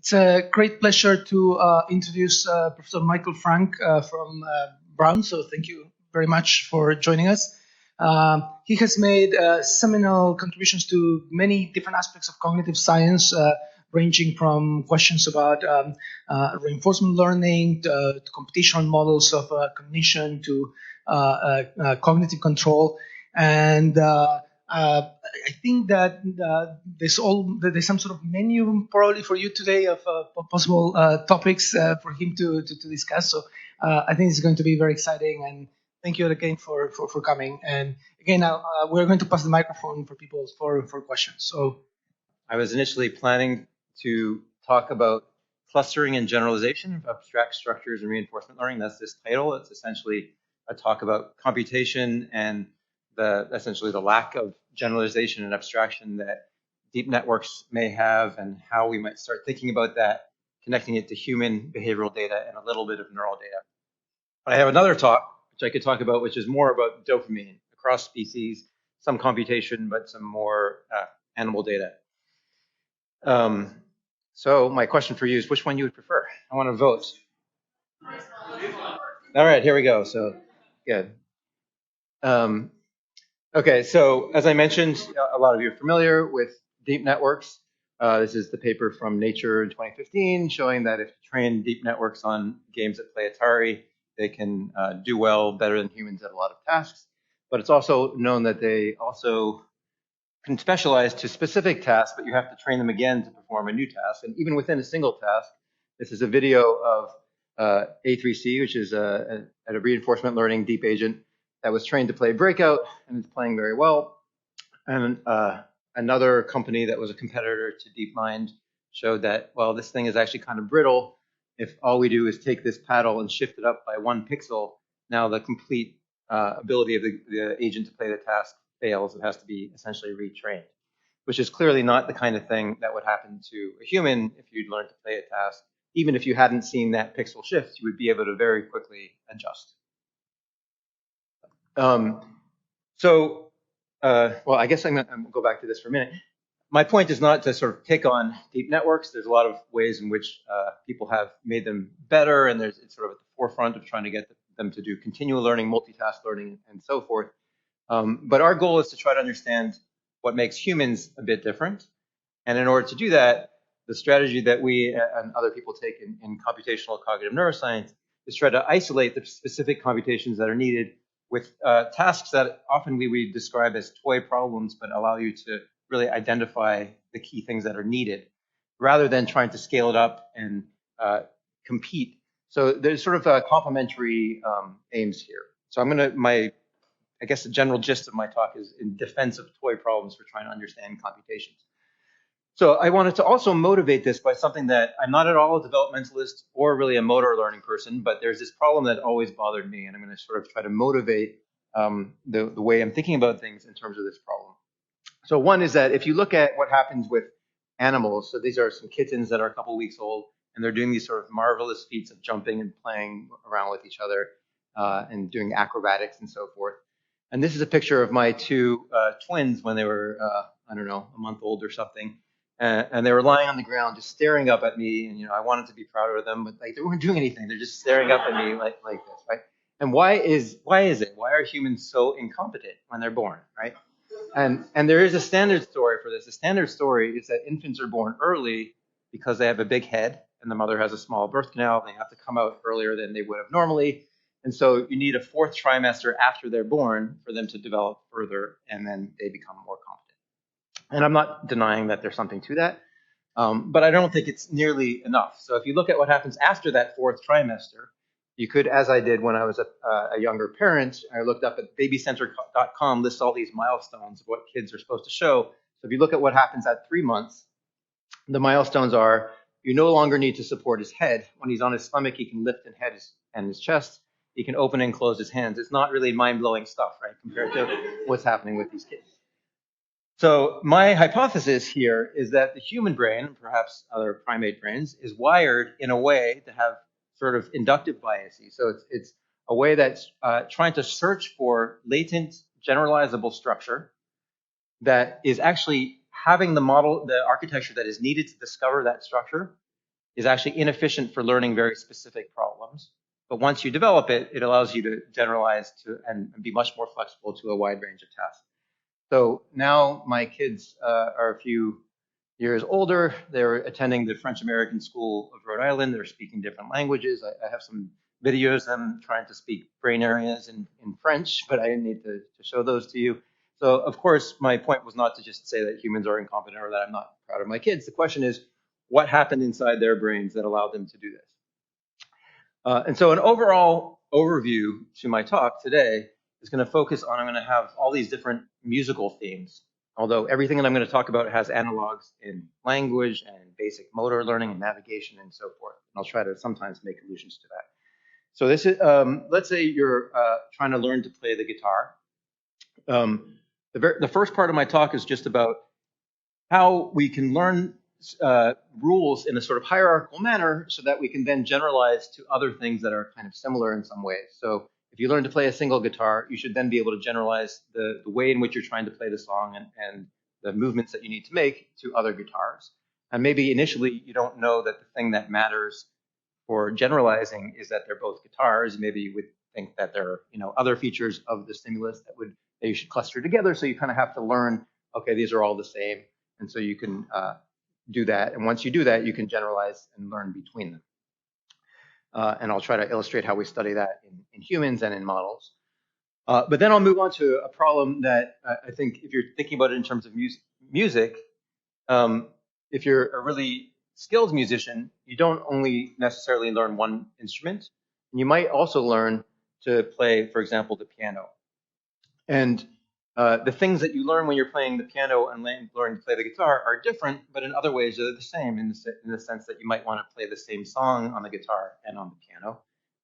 It's a great pleasure to introduce Professor Michael Frank from Brown. So thank you very much for joining us. He has made seminal contributions to many different aspects of cognitive science, ranging from questions about reinforcement learning to computational models of cognition to cognitive control. And I think that there's some sort of menu probably for you today of possible topics for him to discuss. So I think it's going to be very exciting. And thank you again for coming. And again, we're going to pass the microphone for people for questions. So I was initially planning to talk about clustering and generalization of abstract structures and reinforcement learning. That's this title. It's essentially a talk about computation and essentially the lack of generalization and abstraction that deep networks may have, and how we might start thinking about that, connecting it to human behavioral data and a little bit of neural data. But I have another talk, which I could talk about, which is more about dopamine across species, some computation, but some more animal data. So my question for you is, which one you would prefer? I want to vote. All right, here we go. So good. Okay, so as I mentioned, a lot of you are familiar with deep networks. This is the paper from Nature in 2015 showing that if you train deep networks on games that play Atari, they can do well, better than humans at a lot of tasks. But it's also known that they also can specialize to specific tasks, but you have to train them again to perform a new task. And even within a single task, this is a video of A3C, which is a reinforcement learning deep agent that was trained to play Breakout, and it's playing very well. And another company that was a competitor to DeepMind showed that, well, this thing is actually kind of brittle. If all we do is take this paddle and shift it up by 1 pixel, now the complete ability of the agent to play the task fails. It has to be essentially retrained, which is clearly not the kind of thing that would happen to a human if you'd learned to play a task. Even if you hadn't seen that pixel shift, you would be able to very quickly adjust. Well, I guess I'm going to go back to this for a minute. My point is not to sort of pick on deep networks. There's a lot of ways in which people have made them better, and it's sort of at the forefront of trying to get them to do continual learning, multitask learning, and so forth. But our goal is to try to understand what makes humans a bit different. And in order to do that, the strategy that we and other people take in computational cognitive neuroscience is try to isolate the specific computations that are needed with tasks that often we would describe as toy problems, but allow you to really identify the key things that are needed, rather than trying to scale it up and compete. So there's sort of complementary aims here. So I guess the general gist of my talk is in defense of toy problems for trying to understand computations. So I wanted to also motivate this by something that I'm not at all a developmentalist or really a motor learning person, but there's this problem that always bothered me, and I'm going to sort of try to motivate the way I'm thinking about things in terms of this problem. So one is that if you look at what happens with animals, so these are some kittens that are a couple weeks old, and they're doing these sort of marvelous feats of jumping and playing around with each other and doing acrobatics and so forth. And this is a picture of my two twins when they were, I don't know, a month old or something. And they were lying on the ground just staring up at me. And, I wanted to be proud of them, but like they weren't doing anything. They're just staring up at me like this, right? And why is it? Why are humans so incompetent when they're born, right? And there is a standard story for this. The standard story is that infants are born early because they have a big head and the mother has a small birth canal. They have to come out earlier than they would have normally. And so you need a 4th trimester after they're born for them to develop further, and then they become more competent. And I'm not denying that there's something to that, but I don't think it's nearly enough. So if you look at what happens after that 4th trimester, you could, as I did when I was a younger parent, I looked up at babycenter.com, lists all these milestones of what kids are supposed to show. So if you look at what happens at 3 months, the milestones are, you no longer need to support his head. When he's on his stomach, he can lift his chest. He can open and close his hands. It's not really mind-blowing stuff, right, compared to what's happening with these kids. So my hypothesis here is that the human brain, perhaps other primate brains, is wired in a way to have sort of inductive biases. So it's a way that's trying to search for latent generalizable structure that is actually having the model, the architecture that is needed to discover that structure, is actually inefficient for learning very specific problems. But once you develop it, it allows you to generalize to and be much more flexible to a wide range of tasks. So now my kids are a few years older. They're attending the French-American School of Rhode Island. They're speaking different languages. I have some videos of them trying to speak brain areas in French, but I didn't need to show those to you. So of course, my point was not to just say that humans are incompetent or that I'm not proud of my kids. The question is, what happened inside their brains that allowed them to do this? And so an overall overview to my talk today is going to focus on, I'm going to have all these different musical themes, although everything that I'm going to talk about has analogs in language and basic motor learning and navigation and so forth. And I'll try to sometimes make allusions to that. So this is, let's say you're trying to learn to play the guitar. The first part of my talk is just about how we can learn rules in a sort of hierarchical manner so that we can then generalize to other things that are kind of similar in some ways. So if you learn to play a single guitar, you should then be able to generalize the way in which you're trying to play the song and the movements that you need to make to other guitars. And maybe initially you don't know that the thing that matters for generalizing is that they're both guitars. Maybe you would think that there are other features of the stimulus that you should cluster together. So you kind of have to learn, okay, these are all the same. And so you can do that. And once you do that, you can generalize and learn between them. And I'll try to illustrate how we study that in humans and in models. But then I'll move on to a problem that I think if you're thinking about it in terms of music, if you're a really skilled musician, you don't only necessarily learn one instrument. You might also learn to play, for example, the piano. And the things that you learn when you're playing the piano and learning to play the guitar are different, but in other ways they're the same in the sense that you might want to play the same song on the guitar and on the piano,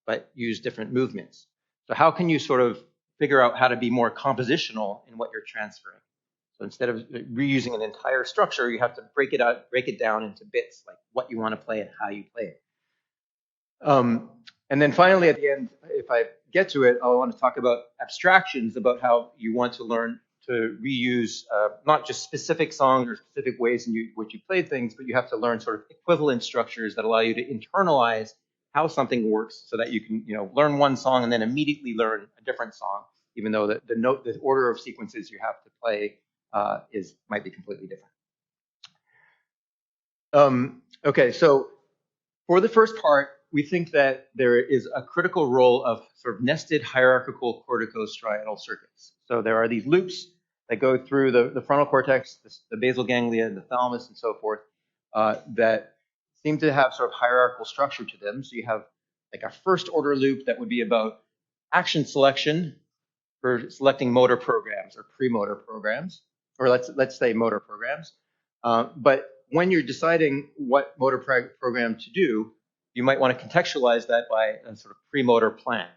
but use different movements. So how can you sort of figure out how to be more compositional in what you're transferring? So instead of reusing an entire structure, you have to break it down into bits, like what you want to play and how you play it. And then finally, at the end, if I get to it, I want to talk about abstractions, about how you want to learn to reuse not just specific songs or specific ways in which you play things, but you have to learn sort of equivalent structures that allow you to internalize how something works so that you can learn one song and then immediately learn a different song, even though the order of sequences you have to play might be completely different. Okay, so for the first part, we think that there is a critical role of sort of nested hierarchical corticostriatal circuits. So there are these loops that go through the frontal cortex, the basal ganglia, the thalamus, and so forth, that seem to have sort of hierarchical structure to them. So you have like a first order loop that would be about action selection for selecting motor programs or premotor programs, or let's say motor programs. But when you're deciding what motor program to do, you might want to contextualize that by a sort of premotor plan.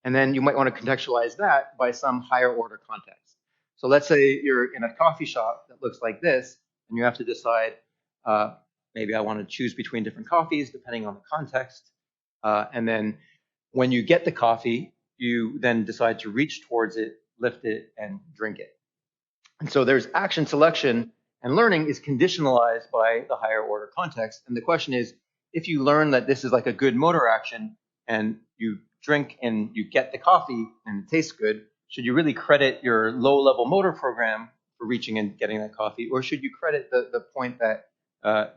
And then you might want to contextualize that by some higher order context. So let's say you're in a coffee shop that looks like this, and you have to decide, maybe I want to choose between different coffees depending on the context. And then when you get the coffee, you then decide to reach towards it, lift it, and drink it. And so there's action selection, and learning is conditionalized by the higher order context. And the question is, if you learn that this is like a good motor action and you drink and you get the coffee and it tastes good, should you really credit your low-level motor program for reaching and getting that coffee, or should you credit the point that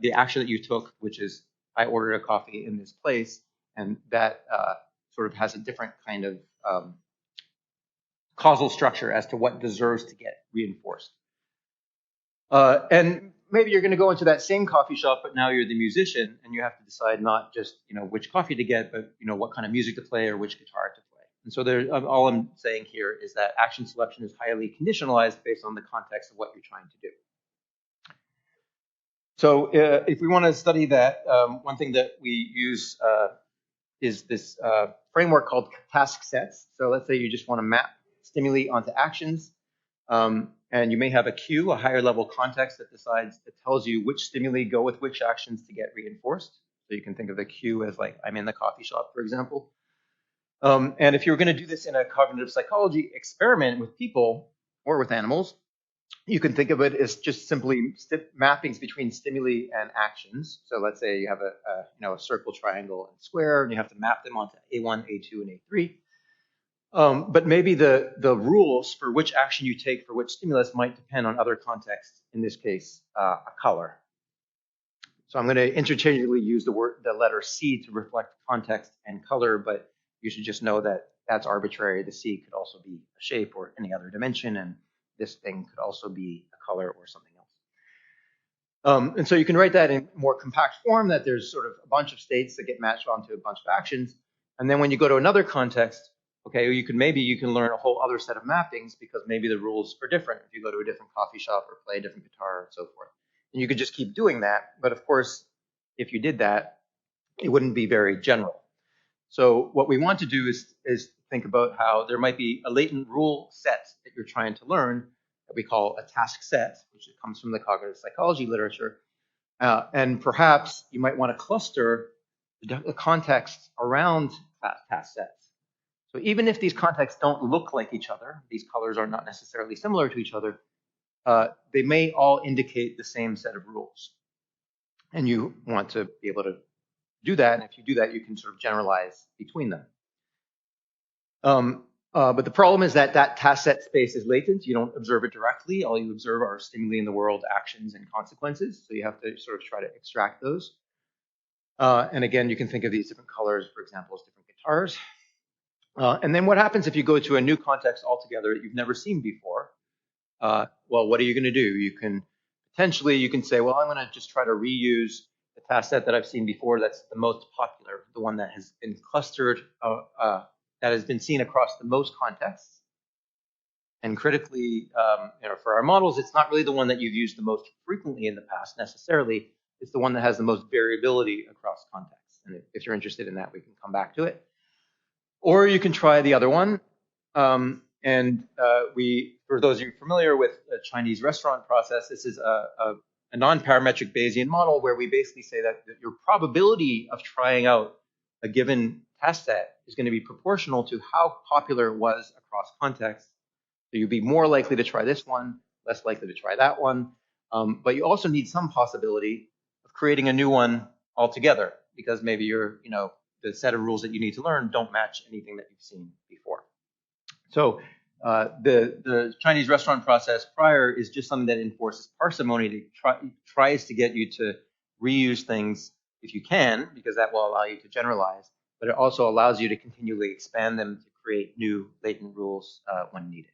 the action that you took, which is I ordered a coffee in this place, and that sort of has a different kind of causal structure as to what deserves to get reinforced. And maybe you're going to go into that same coffee shop, but now you're the musician, and you have to decide not just which coffee to get, but what kind of music to play or which guitar to play. And so all I'm saying here is that action selection is highly conditionalized based on the context of what you're trying to do. So if we want to study that, one thing that we use is this framework called task sets. So let's say you just want to map stimuli onto actions. And you may have a cue, a higher level context that tells you which stimuli go with which actions to get reinforced. So you can think of the cue as like, I'm in the coffee shop, for example. And if you're going to do this in a cognitive psychology experiment with people or with animals, You can think of it as just simply mappings between stimuli and actions. So let's say you have a circle, triangle, and square, and you have to map them onto A1, A2, and A3. But maybe the rules for which action you take for which stimulus might depend on other contexts, in this case, a color. So I'm going to interchangeably use the letter C to reflect context and color, but you should just know that that's arbitrary. The C could also be a shape or any other dimension, and this thing could also be a color or something else. And so you can write that in more compact form, that there's sort of a bunch of states that get matched onto a bunch of actions. And then when you go to another context, okay, you can learn a whole other set of mappings because maybe the rules are different if you go to a different coffee shop or play a different guitar and so forth. And you could just keep doing that. But of course, if you did that, it wouldn't be very general. So what we want to do is think about how there might be a latent rule set that you're trying to learn that we call a task set, which comes from the cognitive psychology literature. And perhaps you might want to cluster the context around task sets. So even if these contexts don't look like each other, these colors are not necessarily similar to each other, they may all indicate the same set of rules. And you want to be able to do that. And if you do that, you can sort of generalize between them. But the problem is that task set space is latent. You don't observe it directly. All you observe are stimuli in the world, actions, and consequences. So you have to sort of try to extract those. And again, you can think of these different colors, for example, as different guitars. And then what happens if you go to a new context altogether that you've never seen before? Well, what are you going to do? You can say, well, I'm going to just try to reuse the task set that I've seen before that's the most popular, the one that has been clustered, that has been seen across the most contexts. And critically, for our models, it's not really the one that you've used the most frequently in the past necessarily. It's the one that has the most variability across contexts. And if you're interested in that, we can come back to it. Or you can try the other one. For those of you familiar with the Chinese restaurant process, this is a non-parametric Bayesian model where we basically say that your probability of trying out a given task set is going to be proportional to how popular it was across contexts. So you'd be more likely to try this one, less likely to try that one. But you also need some possibility of creating a new one altogether because maybe the set of rules that you need to learn don't match anything that you've seen before. So the Chinese restaurant process prior is just something that enforces parsimony, tries to get you to reuse things if you can, because that will allow you to generalize, but it also allows you to continually expand them to create new latent rules when needed.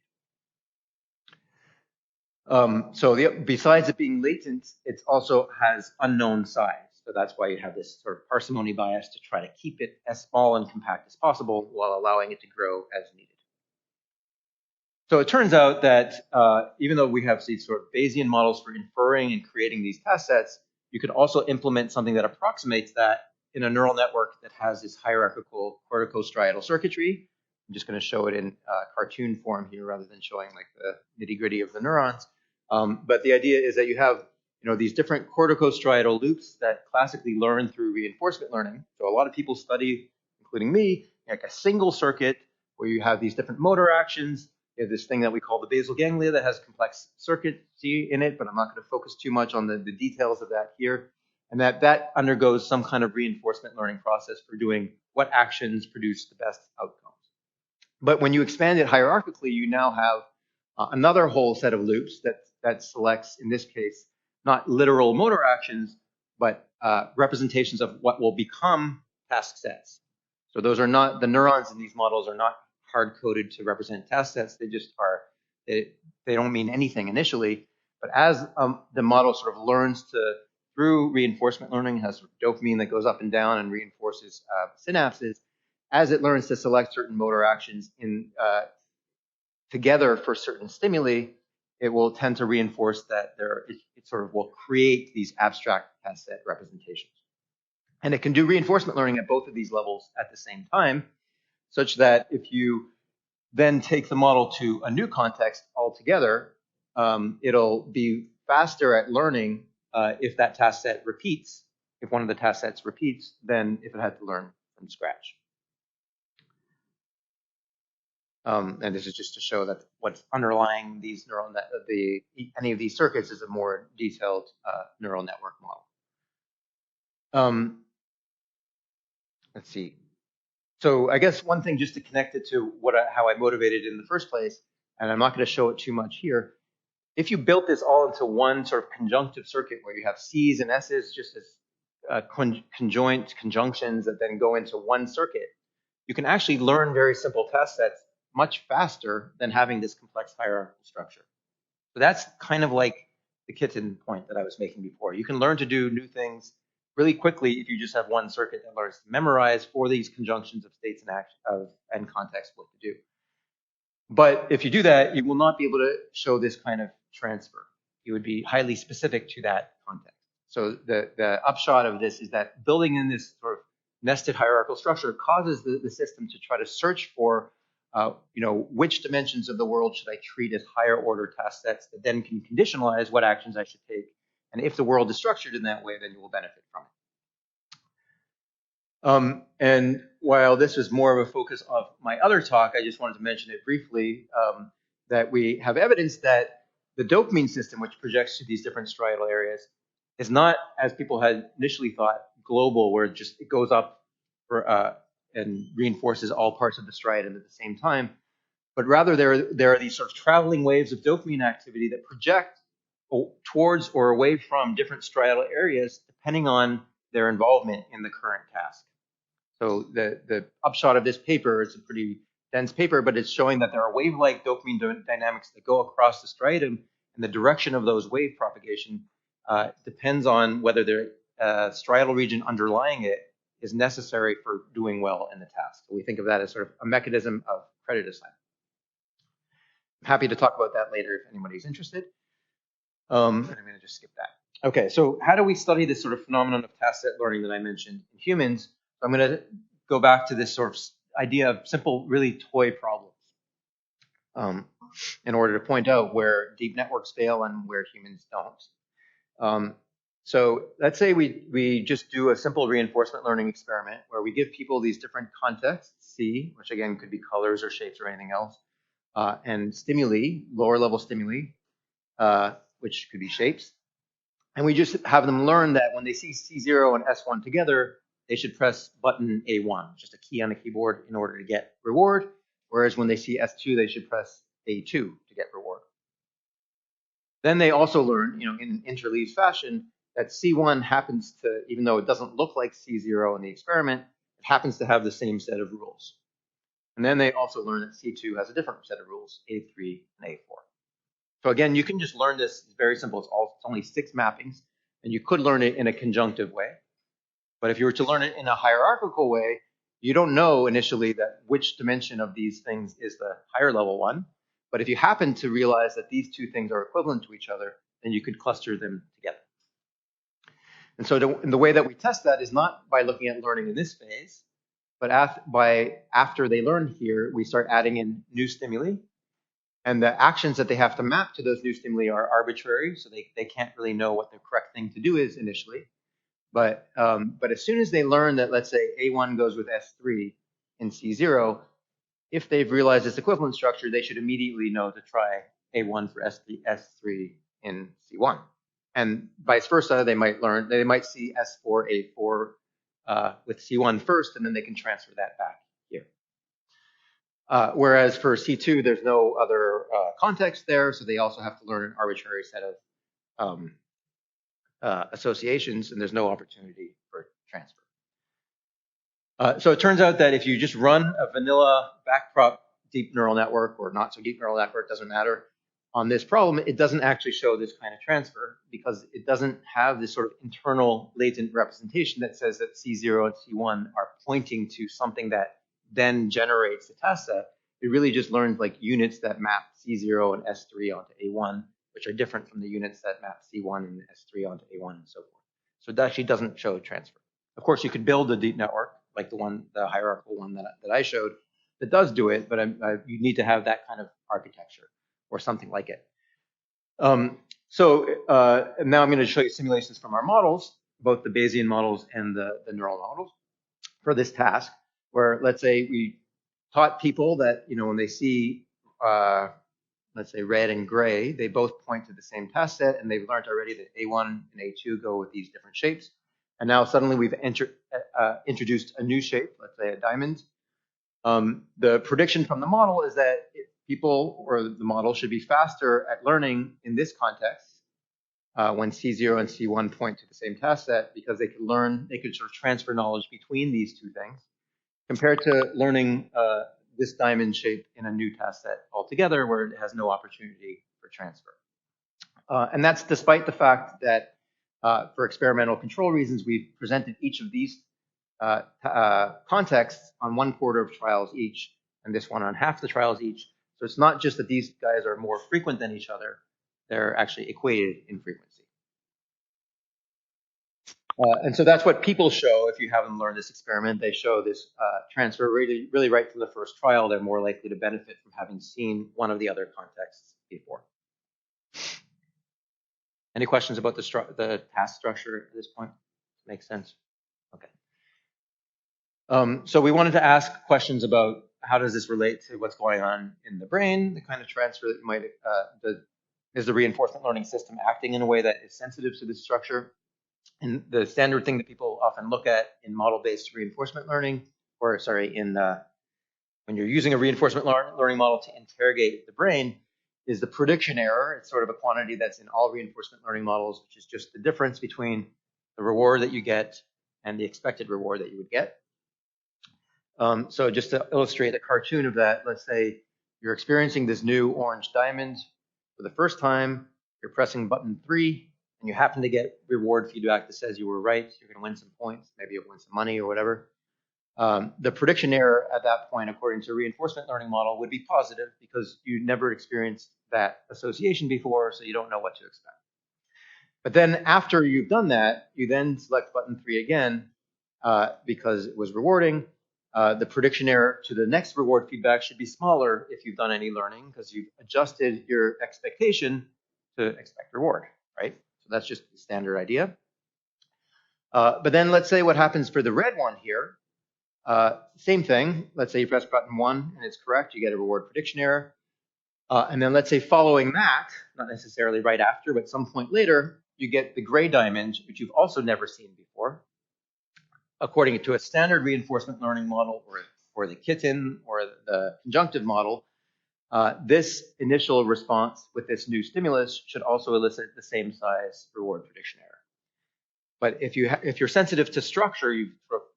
Besides it being latent, it also has unknown size. So that's why you have this sort of parsimony bias to try to keep it as small and compact as possible while allowing it to grow as needed. So it turns out that even though we have these sort of Bayesian models for inferring and creating these task sets, you could also implement something that approximates that in a neural network that has this hierarchical corticostriatal circuitry. I'm just going to show it in cartoon form here rather than showing like the nitty-gritty of the neurons. But the idea is that you have these different corticostriatal loops that classically learn through reinforcement learning. So a lot of people study, including me, like a single circuit where you have these different motor actions. You have this thing that we call the basal ganglia that has complex circuitry in it, but I'm not going to focus too much on the details of that here. And that undergoes some kind of reinforcement learning process for doing what actions produce the best outcomes. But when you expand it hierarchically, you now have another whole set of loops that selects, in this case, not literal motor actions, but representations of what will become task sets. So those are not, the neurons in these models are not hard-coded to represent task sets. They just are, they don't mean anything initially. But as the model sort of learns through reinforcement learning, has sort of dopamine that goes up and down and reinforces synapses, as it learns to select certain motor actions together for certain stimuli, it will tend to reinforce that it sort of will create these abstract task set representations. And it can do reinforcement learning at both of these levels at the same time, such that if you then take the model to a new context altogether, it'll be faster at learning if that task set repeats, if one of the task sets repeats, than if it had to learn from scratch. And this is just to show that what's underlying these any of these circuits is a more detailed neural network model. Let's see. So I guess one thing just to connect it to how I motivated it in the first place, and I'm not going to show it too much here. If you built this all into one sort of conjunctive circuit where you have C's and S's just as conjoint conjunctions that then go into one circuit, you can actually learn very simple test sets much faster than having this complex hierarchical structure. So that's kind of like the kitten point that I was making before. You can learn to do new things really quickly if you just have one circuit that learns to memorize for these conjunctions of states and context what to do. But if you do that, you will not be able to show this kind of transfer. It would be highly specific to that context. So the upshot of this is that building in this sort of nested hierarchical structure causes the system to try to search for, which dimensions of the world should I treat as higher order task sets that then can conditionalize what actions I should take. And if the world is structured in that way, then you will benefit from it. And while this was more of a focus of my other talk, I just wanted to mention it briefly, that we have evidence that the dopamine system, which projects to these different striatal areas, is not, as people had initially thought, global, where it goes up and reinforces all parts of the striatum at the same time, but rather there are these sort of traveling waves of dopamine activity that project towards or away from different striatal areas depending on their involvement in the current task. So the upshot of this paper is a pretty dense paper, but it's showing that there are wave-like dopamine dynamics that go across the striatum, and the direction of those wave propagation depends on whether the striatal region underlying it is necessary for doing well in the task. So we think of that as sort of a mechanism of credit assignment. I'm happy to talk about that later if anybody's interested. I'm going to just skip that. Okay, so how do we study this sort of phenomenon of task set learning that I mentioned in humans? So I'm going to go back to this sort of idea of simple, really toy problems in order to point out where deep networks fail and where humans don't. So let's say we just do a simple reinforcement learning experiment where we give people these different contexts, C, which again could be colors or shapes or anything else, and stimuli, lower level stimuli, which could be shapes. And we just have them learn that when they see C0 and S1 together, they should press button A1, just a key on the keyboard in order to get reward. Whereas when they see S2, they should press A2 to get reward. Then they also learn, in an interleaved fashion, that C1 happens to, even though it doesn't look like C0 in the experiment, it happens to have the same set of rules. And then they also learn that C2 has a different set of rules, A3 and A4. So again, you can just learn this. It's very simple. It's only 6 mappings, and you could learn it in a conjunctive way. But if you were to learn it in a hierarchical way, you don't know initially that which dimension of these things is the higher level one. But if you happen to realize that these two things are equivalent to each other, then you could cluster them together. And so the way that we test that is not by looking at learning in this phase, but after they learn here, we start adding in new stimuli. And the actions that they have to map to those new stimuli are arbitrary, so they can't really know what the correct thing to do is initially. But as soon as they learn that, let's say, A1 goes with S3 in C0, if they've realized this equivalent structure, they should immediately know to try A1 for S3 in C1. And vice versa, they might see S4, A4 with C1 first, and then they can transfer that back here. Whereas for C2, there's no other context there, so they also have to learn an arbitrary set of associations, and there's no opportunity for transfer. So it turns out that if you just run a vanilla backprop deep neural network or not so deep neural network, doesn't matter, on this problem, it doesn't actually show this kind of transfer because it doesn't have this sort of internal latent representation that says that C0 and C1 are pointing to something that then generates the task set. It really just learns like units that map C0 and S3 onto A1, which are different from the units that map C1 and S3 onto A1 and so forth. So it actually doesn't show transfer. Of course, you could build a deep network like the hierarchical one that I showed that does do it, but you need to have that kind of architecture or something like it. So now I'm going to show you simulations from our models, both the Bayesian models and the neural models for this task, where let's say we taught people that, when they see, let's say, red and gray, they both point to the same task set, and they've learned already that A1 and A2 go with these different shapes. And now suddenly we've introduced a new shape, let's say a diamond. The prediction from the model is that people or the model should be faster at learning in this context when C0 and C1 point to the same task set, because they could sort of transfer knowledge between these two things, compared to learning this diamond shape in a new task set altogether, where it has no opportunity for transfer. And that's despite the fact that for experimental control reasons, we've presented each of these contexts on 1/4 of trials each, and this one on half the trials each. So it's not just that these guys are more frequent than each other, they're actually equated in frequency. And so that's what people show. If you haven't learned this experiment, they show this transfer really right from the first trial. They're more likely to benefit from having seen one of the other contexts before. Any questions about the task structure at this point? Makes sense? Okay. So we wanted to ask questions about how does this relate to what's going on in the brain, the kind of transfer that might, is the reinforcement learning system acting in a way that is sensitive to this structure? And the standard thing that people often look at in model-based reinforcement learning, or sorry, when you're using a reinforcement learning model to interrogate the brain, is the prediction error. It's sort of a quantity that's in all reinforcement learning models, which is just the difference between the reward that you get and the expected reward that you would get. So just to illustrate a cartoon of that, let's say you're experiencing this new orange diamond for the first time, you're pressing button 3, and you happen to get reward feedback that says you were right, you're going to win some points, maybe you'll win some money or whatever. The prediction error at that point, according to a reinforcement learning model, would be positive because you never experienced that association before, so you don't know what to expect. But then after you've done that, you then select button 3 again because it was rewarding. The prediction error to the next reward feedback should be smaller if you've done any learning, because you've adjusted your expectation to expect reward, right? So that's just the standard idea. But then let's say what happens for the red one here. Same thing. Let's say you press button 1 and it's correct, you get a reward prediction error. And then let's say following that, not necessarily right after, but some point later, you get the gray diamond, which you've also never seen before. According to a standard reinforcement learning model, or the kitten or the conjunctive model, this initial response with this new stimulus should also elicit the same size reward prediction error. But if you're sensitive to structure, you've sort of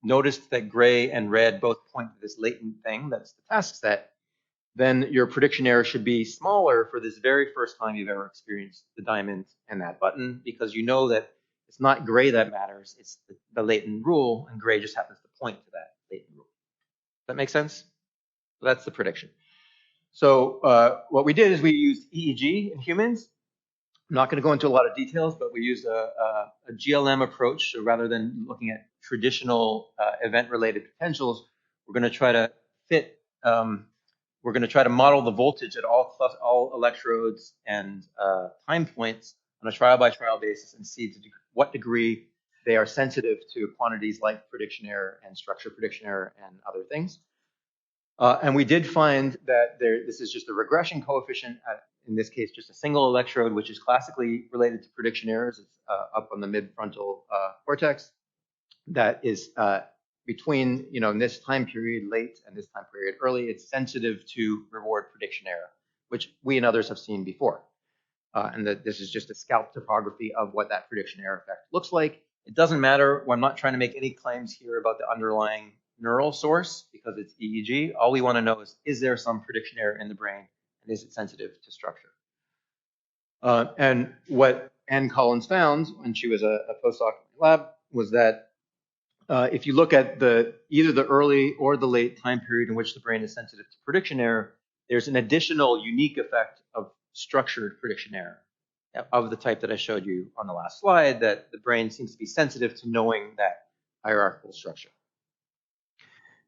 noticed that gray and red both point to this latent thing, that's the task set, then your prediction error should be smaller for this very first time you've ever experienced the diamond and that button, because you know that it's not gray that matters, it's the latent rule, and gray just happens to point to that latent rule. Does that make sense? So that's the prediction. So what we did is we used EEG in humans. I'm not going to go into a lot of details, but we used a GLM approach. So rather than looking at traditional event-related potentials, we're going to try to we're going to try to model the voltage at all electrodes and time points on a trial-by-trial basis and see to what degree they are sensitive to quantities like prediction error and structure prediction error and other things. And we did find that this is just a regression coefficient, in this case, just a single electrode, which is classically related to prediction errors. It's up on the mid-frontal cortex. That is between, in this time period late and this time period early, it's sensitive to reward prediction error, which we and others have seen before. And that this is just a scalp topography of what that prediction error effect looks like. It doesn't matter. I'm not trying to make any claims here about the underlying neural source because it's EEG. All we want to know is there some prediction error in the brain, and is it sensitive to structure? And what Ann Collins found when she was a postdoc in my lab was that if you look at either the early or the late time period in which the brain is sensitive to prediction error, there's an additional unique effect of structured prediction error of the type that I showed you on the last slide, that the brain seems to be sensitive to knowing that hierarchical structure.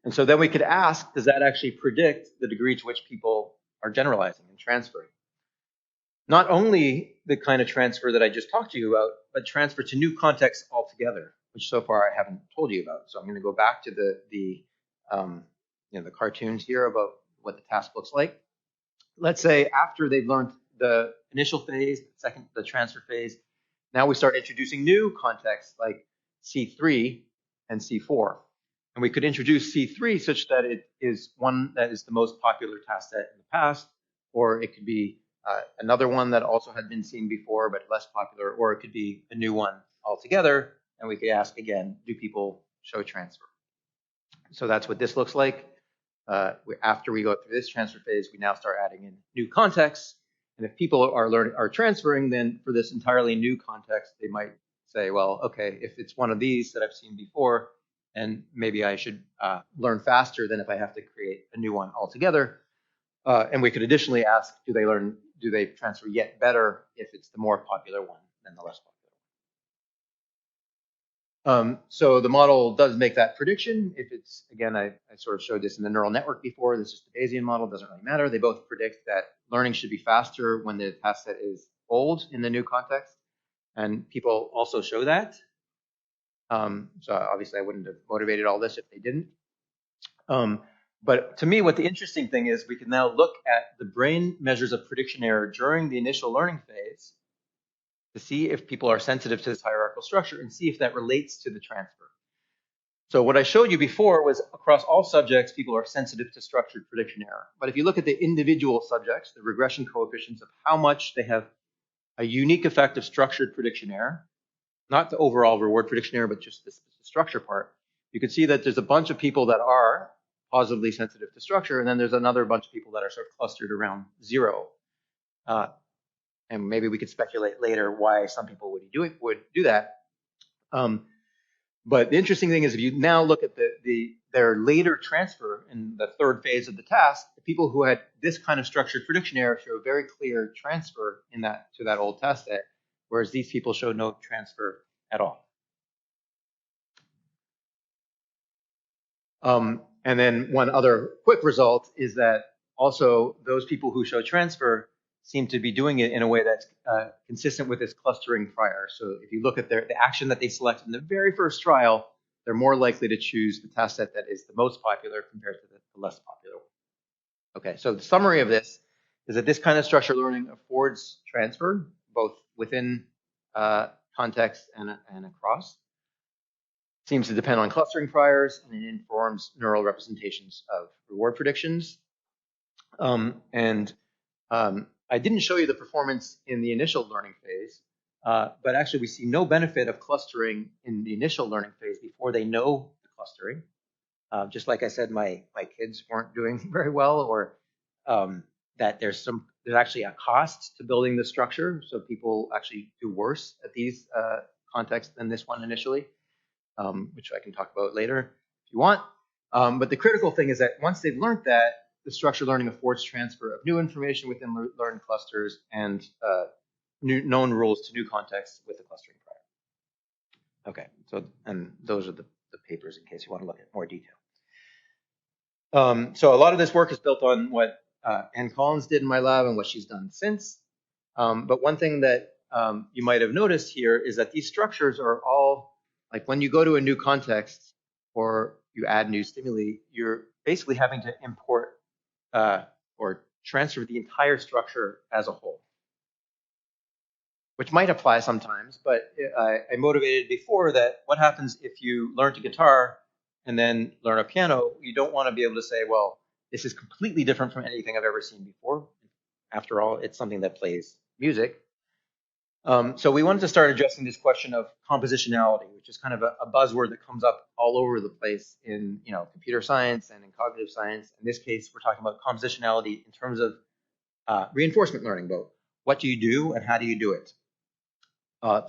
And so then we could ask, does that actually predict the degree to which people are generalizing and transferring? Not only the kind of transfer that I just talked to you about, but transfer to new contexts altogether, which so far I haven't told you about. So I'm going to go back to the cartoons here about what the task looks like. Let's say after they've learned the initial phase, the transfer phase, now we start introducing new contexts like C3 and C4. And we could introduce C3 such that it is one that is the most popular task set in the past, or it could be another one that also had been seen before but less popular, or it could be a new one altogether. And we could ask again, do people show transfer? So that's what this looks like. After we go through this transfer phase, we now start adding in new contexts. And if people are transferring, then for this entirely new context, they might say, well, okay, if it's one of these that I've seen before, and maybe I should learn faster than if I have to create a new one altogether. And we could additionally ask, do they transfer yet better if it's the more popular one than the less popular one? So the model does make that prediction. If it's, again, I sort of showed this in the neural network before. This is the Bayesian model, doesn't really matter. They both predict that learning should be faster when the task set is old in the new context. And people also show that. So obviously I wouldn't have motivated all this if they didn't. But to me, what the interesting thing is, we can now look at the brain measures of prediction error during the initial learning phase to see if people are sensitive to this hierarchical structure and see if that relates to the transfer. So what I showed you before was across all subjects, people are sensitive to structured prediction error. But if you look at the individual subjects, the regression coefficients of how much they have a unique effect of structured prediction error, not the overall reward prediction error, but just the structure part, you can see that there's a bunch of people that are positively sensitive to structure, and then there's another bunch of people that are sort of clustered around 0. And maybe we could speculate later why some people would do that. But the interesting thing is, if you now look at their later transfer in the third phase of the task, the people who had this kind of structured prediction error show a very clear transfer to that old task set, whereas these people showed no transfer at all. And then one other quick result is that also those people who show transfer seem to be doing it in a way that's consistent with this clustering prior. So if you look at the action that they selected in the very first trial, they're more likely to choose the task set that is the most popular compared to the less popular one. Okay, so the summary of this is that this kind of structured learning affords transfer, both within context and across. Seems to depend on clustering priors, and it informs neural representations of reward predictions. I didn't show you the performance in the initial learning phase, but actually we see no benefit of clustering in the initial learning phase before they know the clustering. Just like I said, my kids weren't doing very well, or that there's actually a cost to building the structure, so people actually do worse at these contexts than this one initially, which I can talk about later if you want. But the critical thing is that once they've learned that, the structured learning affords transfer of new information within learned clusters and known rules to new contexts with the clustering prior. Okay, so, and those are the papers in case you want to look at more detail. So a lot of this work is built on what Ann Collins did in my lab and what she's done since. But one thing that you might have noticed here is that these structures are all, like when you go to a new context or you add new stimuli, you're basically having to import or transfer the entire structure as a whole, which might apply sometimes, but I motivated before that what happens if you learn to guitar and then learn a piano, you don't want to be able to say, well, this is completely different from anything I've ever seen before. After all, it's something that plays music. So we wanted to start addressing this question of compositionality, which is kind of a buzzword that comes up all over the place in computer science and in cognitive science. In this case, we're talking about compositionality in terms of reinforcement learning, both what do you do and how do you do it.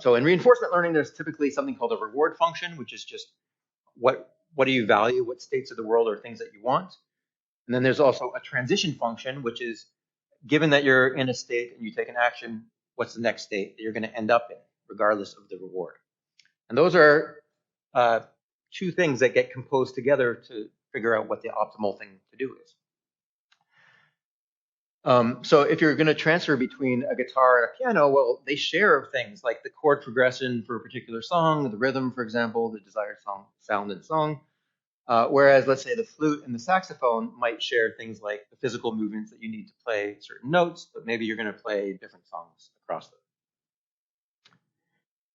So in reinforcement learning, there's typically something called a reward function, which is just what do you value, what states of the world are things that you want. And then there's also a transition function, which is given that you're in a state and you take an action, what's the next state that you're going to end up in, regardless of the reward. And those are two things that get composed together to figure out what the optimal thing to do is. So if you're going to transfer between a guitar and a piano, well, they share things like the chord progression for a particular song, the rhythm, for example, the desired sound in song. Whereas, let's say the flute and the saxophone might share things like the physical movements that you need to play certain notes, but maybe you're going to play different songs across them.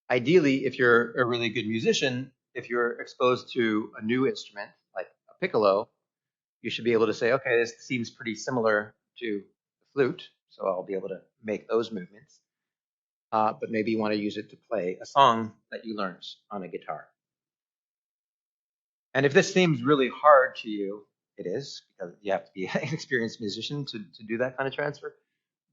Ideally, if you're a really good musician, if you're exposed to a new instrument like a piccolo, you should be able to say, okay, this seems pretty similar to the flute, so I'll be able to make those movements. But maybe you want to use it to play a song that you learned on a guitar. And if this seems really hard to you, it is, because you have to be an experienced musician to do that kind of transfer.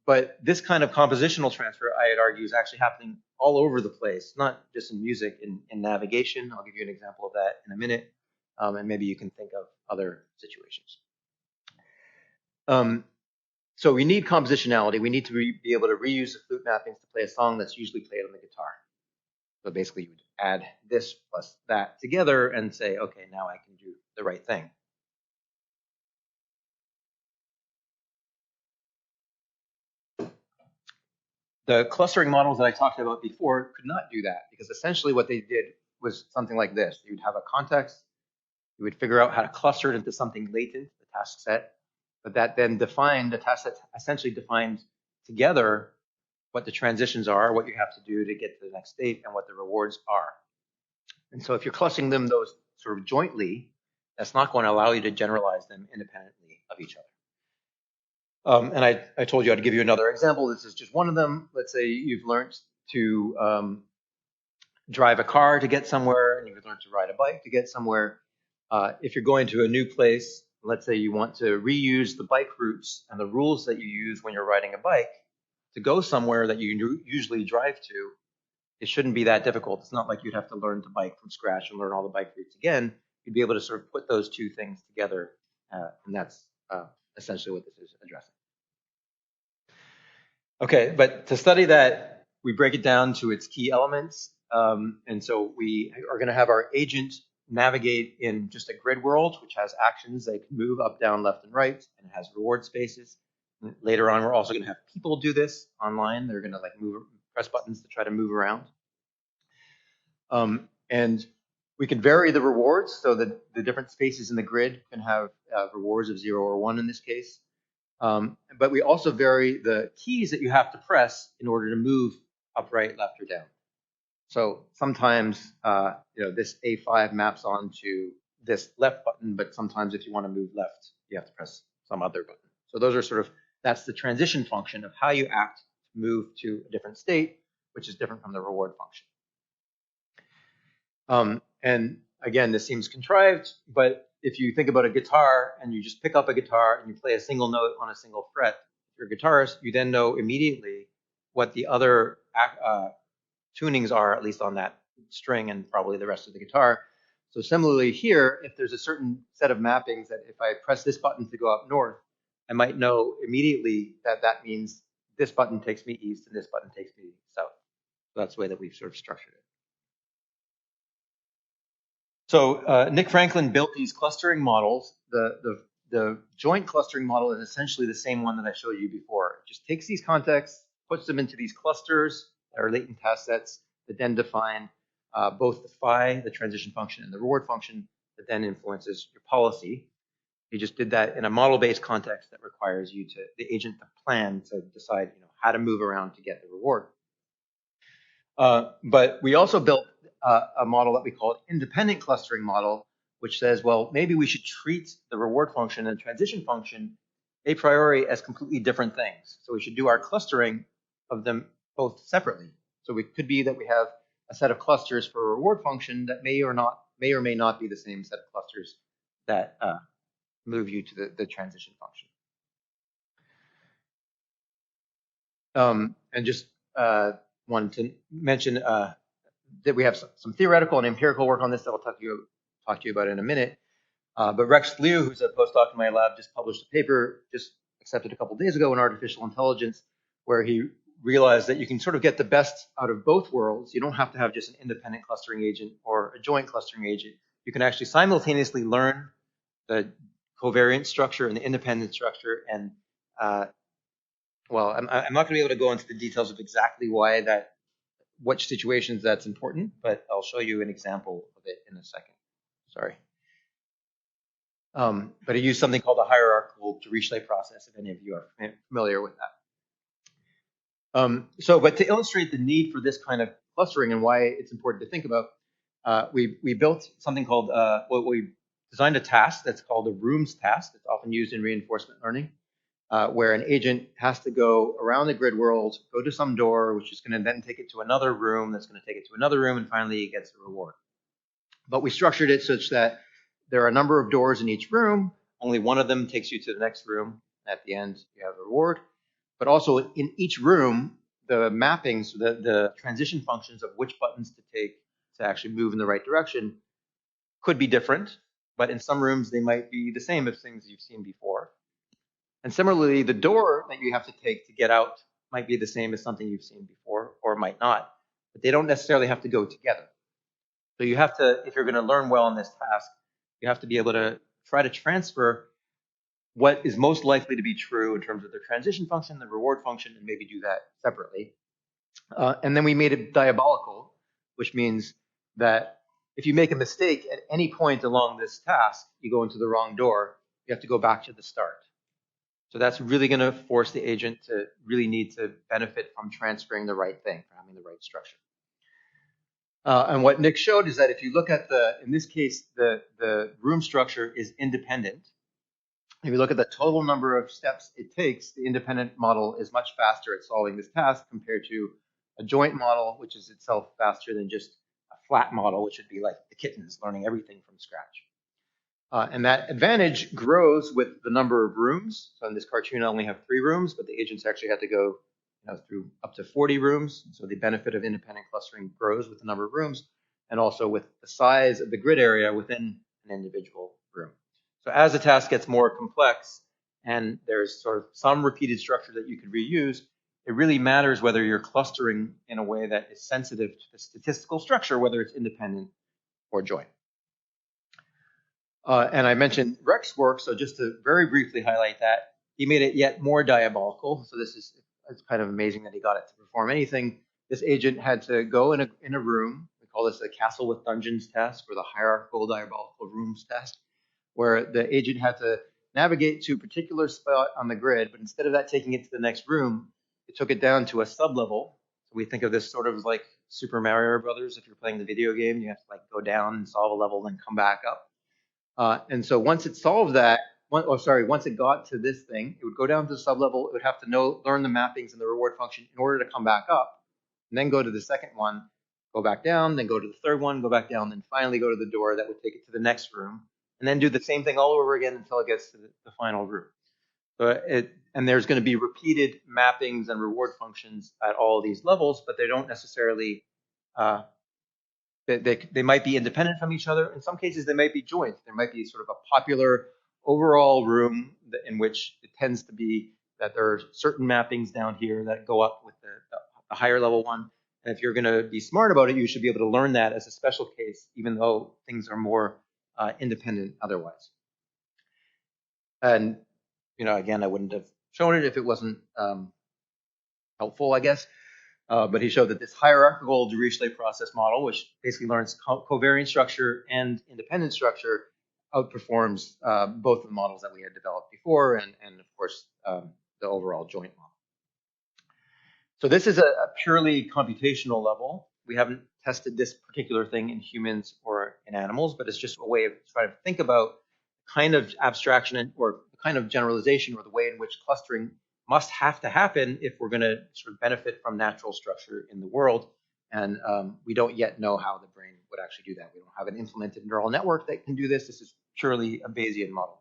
But this kind of compositional transfer, I'd argue, is actually happening all over the place, not just in music, in navigation. I'll give you an example of that in a minute, and maybe you can think of other situations. So we need compositionality. We need to be able to reuse the flute mappings to play a song that's usually played on the guitar. So basically, you would add this plus that together and say, okay, now I can do the right thing. The clustering models that I talked about before could not do that, because essentially what they did was something like this. You'd have a context, you would figure out how to cluster it into something latent, the task set, but that then defined, the task set essentially defined together what the transitions are, what you have to do to get to the next state, and what the rewards are. And so if you're clustering them those sort of jointly, that's not going to allow you to generalize them independently of each other. And I told you I'd give you another example. This is just one of them. Let's say you've learned to drive a car to get somewhere, and you've learned to ride a bike to get somewhere. If you're going to a new place, let's say you want to reuse the bike routes and the rules that you use when you're riding a bike to go somewhere that you usually drive to, it shouldn't be that difficult. It's not like you'd have to learn to bike from scratch and learn all the bike routes again. You'd be able to sort of put those two things together, and that's essentially what this is addressing. Okay, but to study that, we break it down to its key elements. And so we are going to have our agent navigate in just a grid world, which has actions. They can move up, down, left, and right, and it has reward spaces. And later on, we're also going to have people do this online. They're going to like press buttons to try to move around. And we can vary the rewards so that the different spaces in the grid can have rewards of 0 or 1 in this case. But we also vary the keys that you have to press in order to move up, right, left, or down. So sometimes, this A5 maps onto this left button, but sometimes if you want to move left, you have to press some other button. So those are that's the transition function of how you act to move to a different state, which is different from the reward function. And again, this seems contrived, but if you think about a guitar and you just pick up a guitar and you play a single note on a single fret, if you're a guitarist, you then know immediately what the other tunings are, at least on that string and probably the rest of the guitar. So similarly here, if there's a certain set of mappings that if I press this button to go up north, I might know immediately that that means this button takes me east and this button takes me south. So that's the way that we've sort of structured it. So Nick Franklin built these clustering models. The joint clustering model is essentially the same one that I showed you before. It just takes these contexts, puts them into these clusters that are latent task sets that then define both the phi, the transition function, and the reward function that then influences your policy. He just did that in a model-based context that requires you the agent to plan to decide how to move around to get the reward. But we also built a model that we call independent clustering model, which says, well, maybe we should treat the reward function and transition function a priori as completely different things. So we should do our clustering of them both separately. So it could be that we have a set of clusters for a reward function that may or may not be the same set of clusters that move you to the transition function. And just wanted to mention that we have some theoretical and empirical work on this that I'll talk to you about in a minute. But Rex Liu, who's a postdoc in my lab, just published a paper just accepted a couple of days ago in artificial intelligence, where he realized that you can sort of get the best out of both worlds. You don't have to have just an independent clustering agent or a joint clustering agent. You can actually simultaneously learn the covariant structure and the independent structure. And well, I'm not going to be able to go into the details of exactly which situations that's important, but I'll show you an example of it in a second. Sorry. But it used something called a hierarchical Dirichlet process, if any of you are familiar with that. But to illustrate the need for this kind of clustering and why it's important to think about, we built something called, we designed a task that's called a rooms task. It's often used in reinforcement learning, where an agent has to go around the grid world, go to some door, which is going to then take it to another room, that's going to take it to another room, and finally it gets a reward. But we structured it such that there are a number of doors in each room. Only one of them takes you to the next room. At the end, you have a reward. But also in each room, the mappings, the transition functions of which buttons to take to actually move in the right direction could be different. But in some rooms, they might be the same as things you've seen before. And similarly, the door that you have to take to get out might be the same as something you've seen before, or might not. But they don't necessarily have to go together. So you have to, if you're going to learn well in this task, you have to be able to try to transfer what is most likely to be true in terms of the transition function, the reward function, and maybe do that separately. And then we made it diabolical, which means that if you make a mistake at any point along this task, you go into the wrong door, you have to go back to the start. So that's really going to force the agent to really need to benefit from transferring the right thing, from having the right structure. And what Nick showed is that if you look at in this case, the room structure is independent. If you look at the total number of steps it takes, the independent model is much faster at solving this task compared to a joint model, which is itself faster than just a flat model, which would be like the kittens learning everything from scratch. And that advantage grows with the number of rooms. So in this cartoon, I only have 3 rooms, but the agents actually had to go through up to 40 rooms. So the benefit of independent clustering grows with the number of rooms and also with the size of the grid area within an individual room. So as the task gets more complex and there's sort of some repeated structure that you could reuse, it really matters whether you're clustering in a way that is sensitive to the statistical structure, whether it's independent or joint. And I mentioned Rex's work, so just to very briefly highlight that, he made it yet more diabolical. So it's kind of amazing that he got it to perform anything. This agent had to go in a room. We call this the castle with dungeons task, or the hierarchical diabolical rooms task, where the agent had to navigate to a particular spot on the grid, but instead of that taking it to the next room, it took it down to a sub-level. So we think of this sort of like Super Mario Brothers. If you're playing the video game, you have to like go down and solve a level, then come back up. And so once it solved that, once it got to this thing, it would go down to the sub-level. It would have to learn the mappings and the reward function in order to come back up, and then go to the second one, go back down, then go to the third one, go back down, then finally go to the door that would take it to the next room, and then do the same thing all over again until it gets to the final room. And there's going to be repeated mappings and reward functions at all of these levels, but they don't necessarily they might be independent from each other. In some cases, they might be joint. There might be sort of a popular overall room in which it tends to be that there are certain mappings down here that go up with the higher level one. And if you're going to be smart about it, you should be able to learn that as a special case, even though things are more independent otherwise. And, again, I wouldn't have shown it if it wasn't helpful, I guess. But he showed that this hierarchical Dirichlet process model, which basically learns covariant structure and independent structure, outperforms both of the models that we had developed before and of course, the overall joint model. So this is a purely computational level. We haven't tested this particular thing in humans or in animals, but it's just a way of trying to think about kind of abstraction or the kind of generalization or the way in which clustering must have to happen if we're going to sort of benefit from natural structure in the world. And we don't yet know how the brain would actually do that. We don't have an implemented neural network that can do this. This is purely a Bayesian model.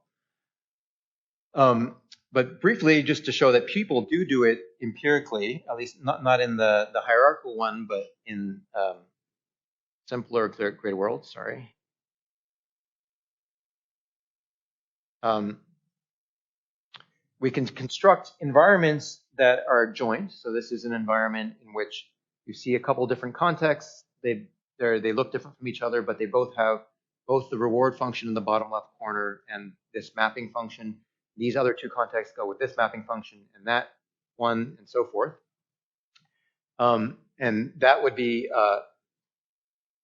But briefly, just to show that people do it empirically, at least not in the hierarchical one, but in simpler grid world, sorry. We can construct environments that are joint. So this is an environment in which you see a couple different contexts. They look different from each other, but they both have both the reward function in the bottom left corner and this mapping function. These other 2 contexts go with this mapping function and that one, and so forth. And that would be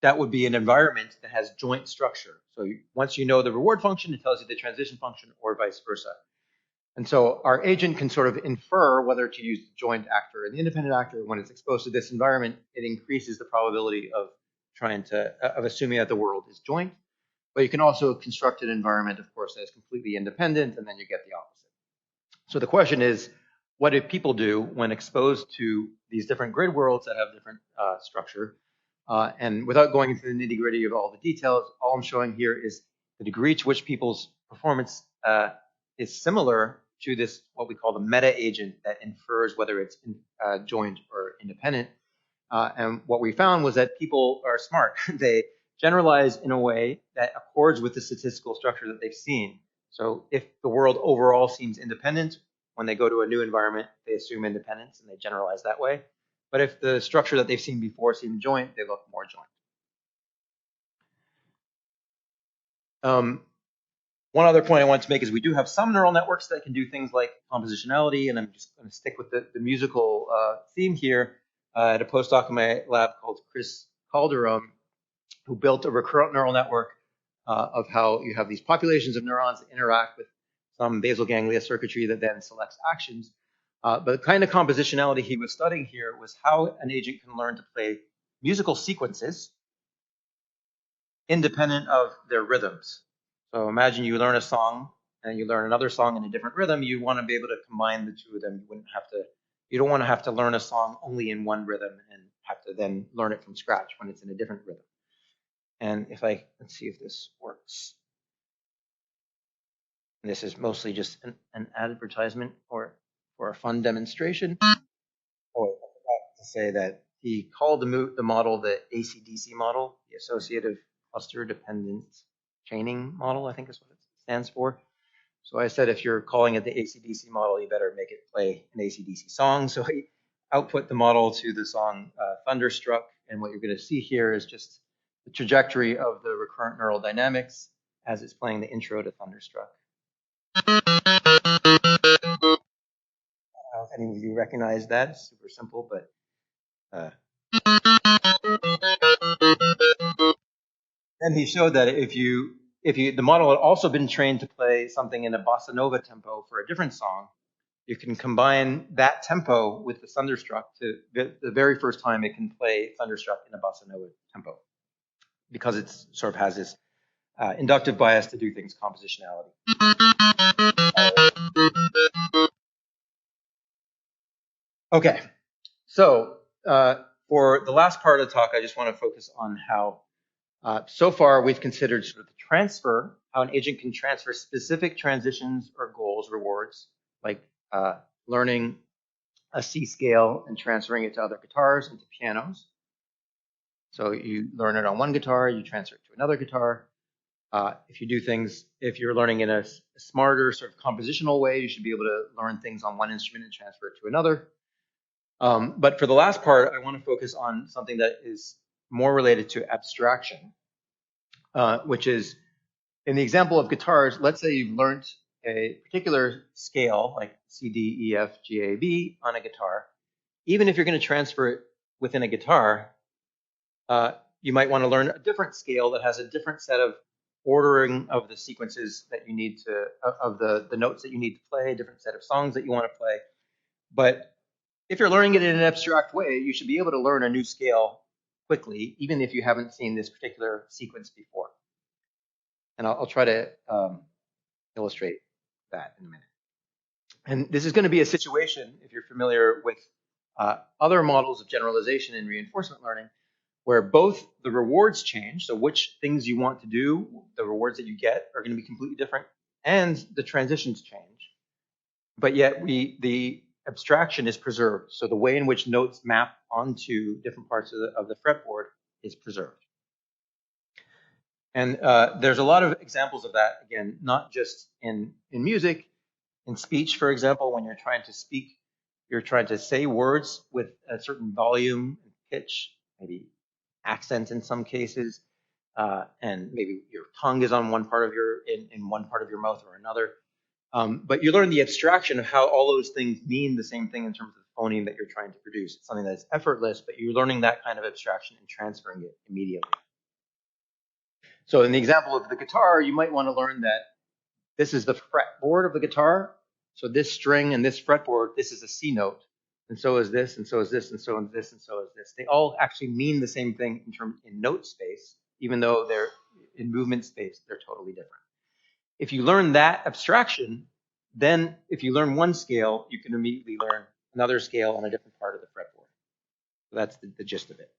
that would be an environment that has joint structure. So once you know the reward function, it tells you the transition function, or vice versa. And so our agent can sort of infer whether to use the joint actor and the independent actor. When it's exposed to this environment, it increases the probability of assuming that the world is joint. But you can also construct an environment, of course, that is completely independent, and then you get the opposite. So the question is, what do people do when exposed to these different grid worlds that have different structure? And without going into the nitty-gritty of all the details, all I'm showing here is the degree to which people's performance is similar to this, what we call the meta agent that infers whether it's joint or independent. And what we found was that people are smart. They generalize in a way that accords with the statistical structure that they've seen. So if the world overall seems independent, when they go to a new environment, they assume independence and they generalize that way. But if the structure that they've seen before seemed joint, they look more joint. One other point I want to make is we do have some neural networks that can do things like compositionality, and I'm just going to stick with the musical theme here. I had a postdoc in my lab called Chris Calderon, who built a recurrent neural network of how you have these populations of neurons that interact with some basal ganglia circuitry that then selects actions. But the kind of compositionality he was studying here was how an agent can learn to play musical sequences independent of their rhythms. So imagine you learn a song and you learn another song in a different rhythm. You want to be able to combine the two of them. You don't want to have to learn a song only in one rhythm and have to then learn it from scratch when it's in a different rhythm. And let's see if this works. And this is mostly just an advertisement for a fun demonstration. Oh, I forgot to say that he called the model the ACDC model, the Associative Cluster Dependent Chaining model, I think is what it stands for. So I said, if you're calling it the ACDC model, you better make it play an ACDC song. So he output the model to the song Thunderstruck. And what you're going to see here is just the trajectory of the recurrent neural dynamics as it's playing the intro to Thunderstruck. I don't know if any of you recognize that. It's super simple, but and he showed that if the model had also been trained to play something in a bossa nova tempo for a different song, you can combine that tempo with the Thunderstruck to the very first time it can play Thunderstruck in a bossa nova tempo, because it sort of has this inductive bias to do things compositionality. Okay, so for the last part of the talk, I just want to focus on how so far we've considered sort of the transfer, how an agent can transfer specific transitions or goals, rewards, like learning a C scale and transferring it to other guitars and to pianos. So you learn it on one guitar, you transfer it to another guitar. If you're learning in a smarter sort of compositional way, you should be able to learn things on one instrument and transfer it to another. But for the last part, I want to focus on something that is more related to abstraction, which is, in the example of guitars, let's say you've learned a particular scale, like C, D, E, F, G, A, B, on a guitar. Even if you're going to transfer it within a guitar, you might want to learn a different scale that has a different set of ordering of the sequences that you need to, of the notes that you need to play, a different set of songs that you want to play. But if you're learning it in an abstract way, you should be able to learn a new scale quickly, even if you haven't seen this particular sequence before. And I'll try to illustrate that in a minute. And this is going to be a situation, if you're familiar with other models of generalization and reinforcement learning, where both the rewards change, so which things you want to do, the rewards that you get are going to be completely different, and the transitions change. But yet the abstraction is preserved. So the way in which notes map onto different parts of the fretboard is preserved. And there's a lot of examples of that, again, not just in music. In speech, for example, when you're trying to speak, you're trying to say words with a certain volume and pitch, maybe accent in some cases, and maybe your tongue is on one part of in one part of your mouth or another. But you learn the abstraction of how all those things mean the same thing in terms of the phoneme that you're trying to produce. It's something that's effortless, but you're learning that kind of abstraction and transferring it immediately. So in the example of the guitar, you might want to learn that this is the fretboard of the guitar. So this string and this fretboard, this is a C note. And so is this, and so is this, and so is this, and so is this. They all actually mean the same thing in note space, even though they're in movement space, they're totally different. If you learn that abstraction, then if you learn one scale, you can immediately learn another scale on a different part of the fretboard. So that's the gist of it.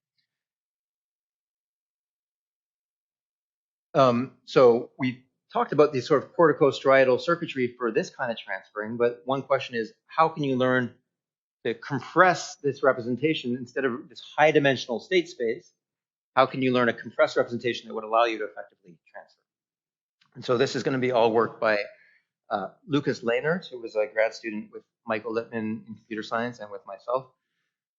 So we talked about these sort of corticostriatal circuitry for this kind of transferring, but one question is, how can you learn to compress this representation instead of this high dimensional state space? How can you learn a compressed representation that would allow you to effectively transfer? And so this is going to be all work by Lucas Lehnert, who was a grad student with Michael Littman in computer science and with myself.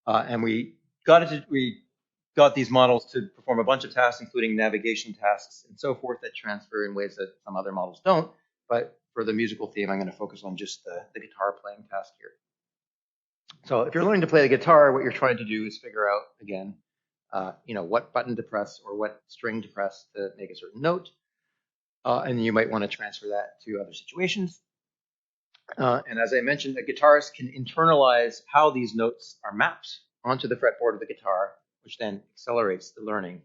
And we got these models to perform a bunch of tasks, including navigation tasks and so forth, that transfer in ways that some other models don't. But for the musical theme, I'm going to focus on just the guitar playing task here. So if you're learning to play the guitar, what you're trying to do is figure out, again, what button to press or what string to press to make a certain note. And you might want to transfer that to other situations. And as I mentioned, a guitarist can internalize how these notes are mapped onto the fretboard of the guitar, which then accelerates the learning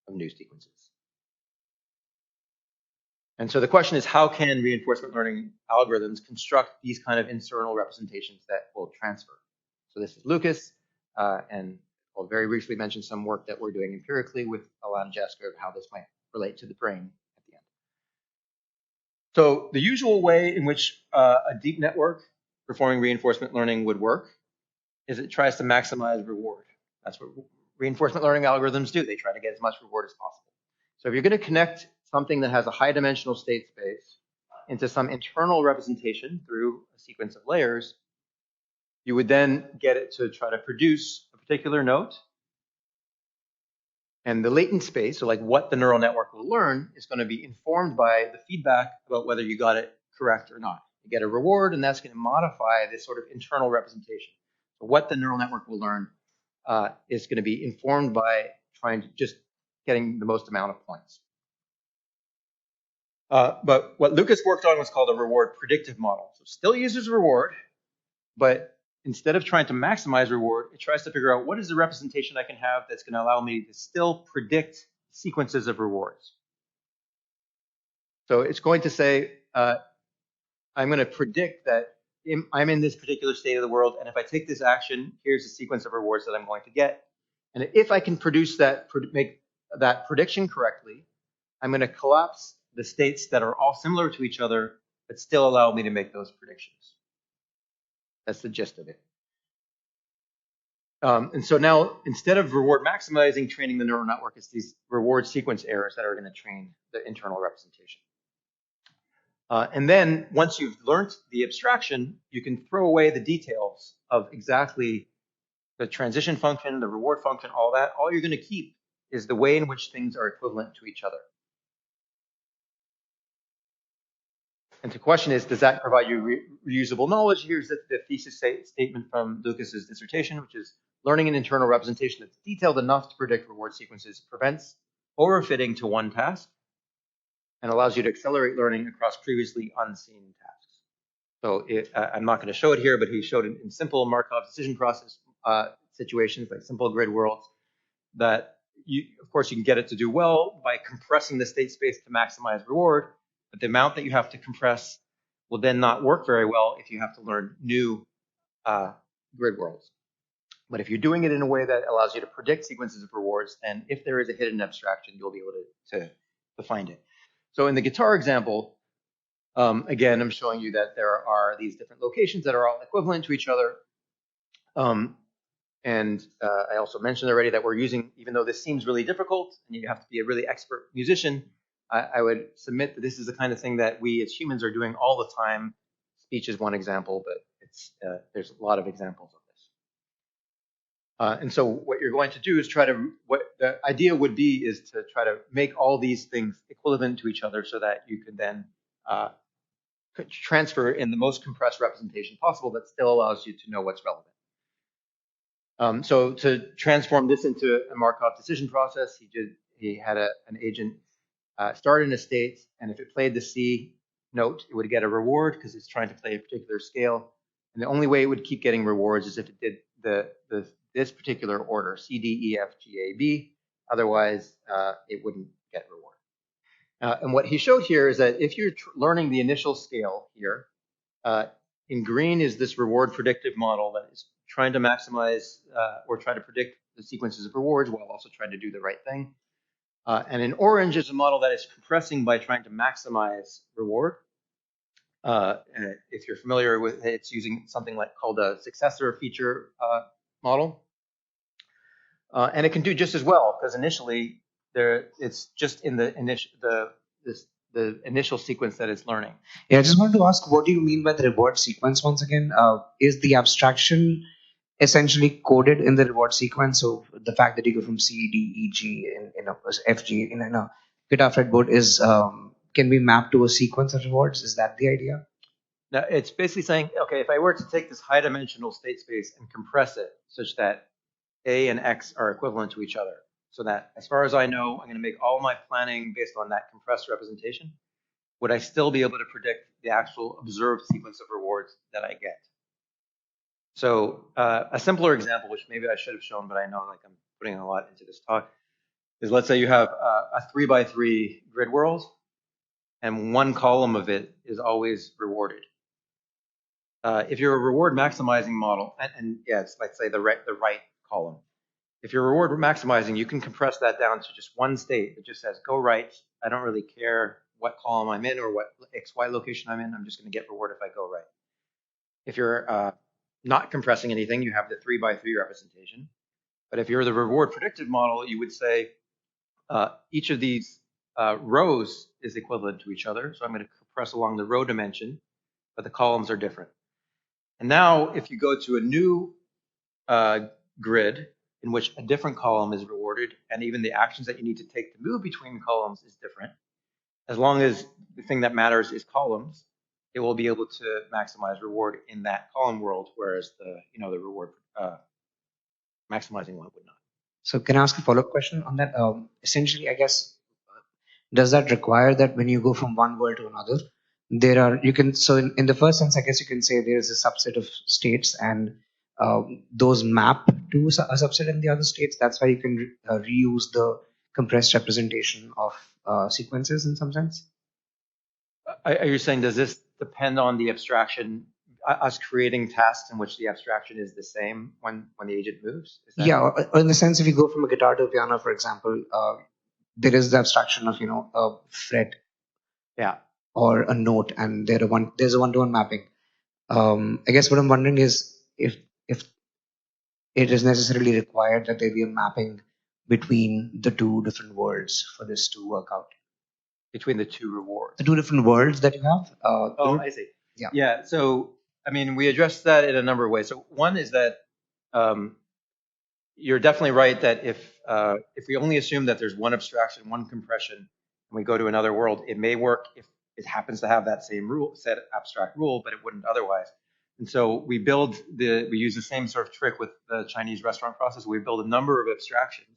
of new sequences. And so the question is, how can reinforcement learning algorithms construct these kind of internal representations that will transfer? So this is Lucas, and I'll very briefly mention some work that we're doing empirically with Alan Jasker of how this might relate to the brain at the end. So the usual way in which a deep network performing reinforcement learning would work is it tries to maximize reward. That's what reinforcement learning algorithms do. They try to get as much reward as possible. So if you're going to connect something that has a high dimensional state space into some internal representation through a sequence of layers, you would then get it to try to produce a particular note. And the latent space, so like what the neural network will learn, is going to be informed by the feedback about whether you got it correct or not. You get a reward, and that's going to modify this sort of internal representation. So what the neural network will learn is going to be informed by trying to just getting the most amount of points. But what Lucas worked on was called a reward predictive model. So it still uses reward, but instead of trying to maximize reward, it tries to figure out what is the representation I can have that's going to allow me to still predict sequences of rewards. So it's going to say, I'm going to predict that I'm in this particular state of the world, and if I take this action, here's a sequence of rewards that I'm going to get. And if I can make that prediction correctly, I'm going to collapse the states that are all similar to each other, but still allow me to make those predictions. That's the gist of it. And so now, instead of reward maximizing training the neural network, it's these reward sequence errors that are going to train the internal representation. And then once you've learned the abstraction, you can throw away the details of exactly the transition function, the reward function, all that. All you're going to keep is the way in which things are equivalent to each other. And the question is, does that provide you reusable knowledge? Here's the thesis statement from Lucas's dissertation, which is learning an internal representation that's detailed enough to predict reward sequences prevents overfitting to one task and allows you to accelerate learning across previously unseen tasks. So I'm not going to show it here, but he showed it in simple Markov decision process situations, like simple grid worlds, that of course you can get it to do well by compressing the state space to maximize reward. But the amount that you have to compress will then not work very well if you have to learn new grid worlds. But if you're doing it in a way that allows you to predict sequences of rewards, then if there is a hidden abstraction, you'll be able to find it. So in the guitar example, again, I'm showing you that there are these different locations that are all equivalent to each other. And I also mentioned already that we're using, even though this seems really difficult, and you have to be a really expert musician, I would submit that this is the kind of thing that we as humans are doing all the time. Speech is one example, but there's a lot of examples of this. And so what you're going to do is what the idea would be is to try to make all these things equivalent to each other so that you could then transfer in the most compressed representation possible that still allows you to know what's relevant. So to transform this into a Markov decision process, he had an agent start in a state, and if it played the C note, it would get a reward because it's trying to play a particular scale. And the only way it would keep getting rewards is if it did this particular order, C, D, E, F, G, A, B. Otherwise, it wouldn't get reward. And what he showed here is that if you're learning the initial scale here, in green is this reward predictive model that is trying to maximize or try to predict the sequences of rewards while also trying to do the right thing. And in orange is a model that is compressing by trying to maximize reward. If you're familiar with it, it's using something called a successor feature model. And it can do just as well because initially it's just in the initial sequence that it's learning. Yeah, I just wanted to ask, what do you mean by the reward sequence once again? Is the abstraction essentially coded in the reward sequence? So the fact that you go from C, D, E, G, in a F, G in a guitar fretboard is can be mapped to a sequence of rewards? Is that the idea? Now, it's basically saying, okay, if I were to take this high-dimensional state space and compress it such that A and X are equivalent to each other, so that as far as I know, I'm going to make all my planning based on that compressed representation, would I still be able to predict the actual observed sequence of rewards that I get? So a simpler example, which maybe I should have shown, but I know I'm putting a lot into this talk, is let's say you have a 3x3 grid world, and one column of it is always rewarded. If you're a reward maximizing model, and yeah, it's let's say the right column. If you're reward maximizing, you can compress that down to just one state that just says go right. I don't really care what column I'm in or what XY location I'm in. I'm just going to get reward if I go right. If you're not compressing anything, you have the 3x3 representation. But if you're the reward predictive model, you would say each of these rows is equivalent to each other. So I'm going to compress along the row dimension, but the columns are different. And now if you go to a new grid in which a different column is rewarded, and even the actions that you need to take to move between columns is different, as long as the thing that matters is columns, it will be able to maximize reward in that column world, whereas the reward maximizing one would not. So can I ask a follow-up question on that? Essentially, I guess, does that require that when you go from one world to another, so in the first sense, I guess you can say there is a subset of states and those map to a subset in the other states. That's why you can reuse the compressed representation of sequences in some sense. Are you saying, does this depend on the abstraction, us creating tasks in which the abstraction is the same when the agent moves? Yeah, or in the sense, if you go from a guitar to a piano, for example, there is the abstraction of a fret, yeah, or a note, and there's a one-to-one mapping. I guess what I'm wondering is if it is necessarily required that there be a mapping between the two different worlds for this to work out. Between the two rewards. The two different worlds that you have. I see. Yeah. Yeah. So I mean, we addressed that in a number of ways. So one is that you're definitely right that if we only assume that there's one abstraction, one compression, and we go to another world, it may work if it happens to have that same set abstract rule, but it wouldn't otherwise. And so we use the same sort of trick with the Chinese restaurant process. We build a number of abstractions.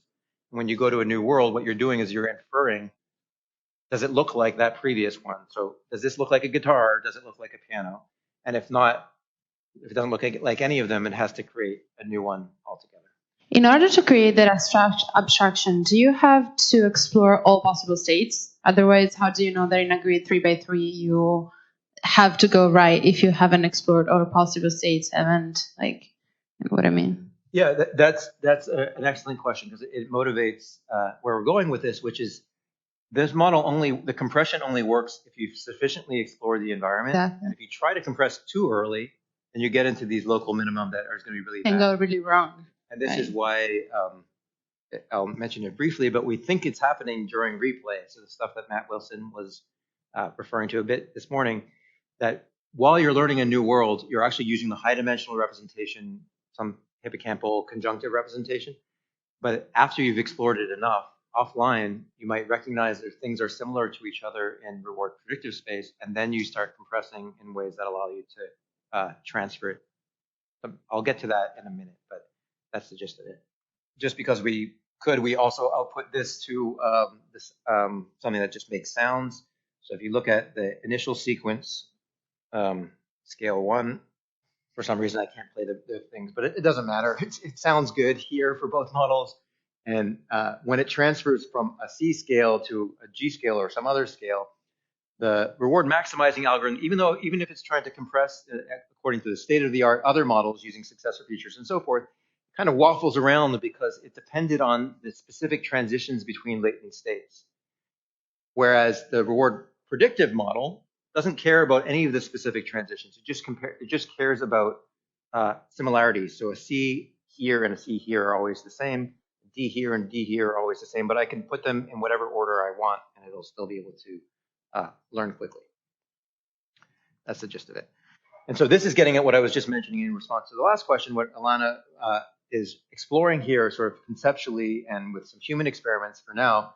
And when you go to a new world, what you're doing is you're inferring, does it look like that previous one? So does this look like a guitar? Does it look like a piano? And if not, if it doesn't look like any of them, it has to create a new one altogether. In order to create that abstraction, do you have to explore all possible states? Otherwise, how do you know that in a grid 3x3 you have to go right if you haven't explored all possible states? Haven't, like, you know what I mean? Yeah, that's an excellent question because it motivates where we're going with this, which is this model the compression only works if you've sufficiently explored the environment. Exactly. And if you try to compress too early, then you get into these local minimum that are going to be really Can bad. go really wrong. And this is why I'll mention it briefly, but we think it's happening during replay. So the stuff that Matt Wilson was referring to a bit this morning, that while you're learning a new world, you're actually using the high dimensional representation, some hippocampal conjunctive representation. But after you've explored it enough, offline, you might recognize that things are similar to each other in reward predictive space, and then you start compressing in ways that allow you to transfer it. I'll get to that in a minute, but that's the gist of it. Just because we could we also output this to something that just makes sounds? So if you look at the initial sequence, scale 1, for some reason I can't play the things, but it doesn't matter. It sounds good here for both models. And when it transfers from a C scale to a G scale or some other scale, the reward maximizing algorithm, even if it's trying to compress according to the state of the art other models using successor features and so forth, kind of waffles around because it depended on the specific transitions between latent states. Whereas the reward predictive model doesn't care about any of the specific transitions. It just cares about similarities. So a C here and a C here are always the same. D here and D here are always the same, but I can put them in whatever order I want, and it'll still be able to learn quickly. That's the gist of it. And so this is getting at what I was just mentioning in response to the last question. What Alana is exploring here sort of conceptually and with some human experiments for now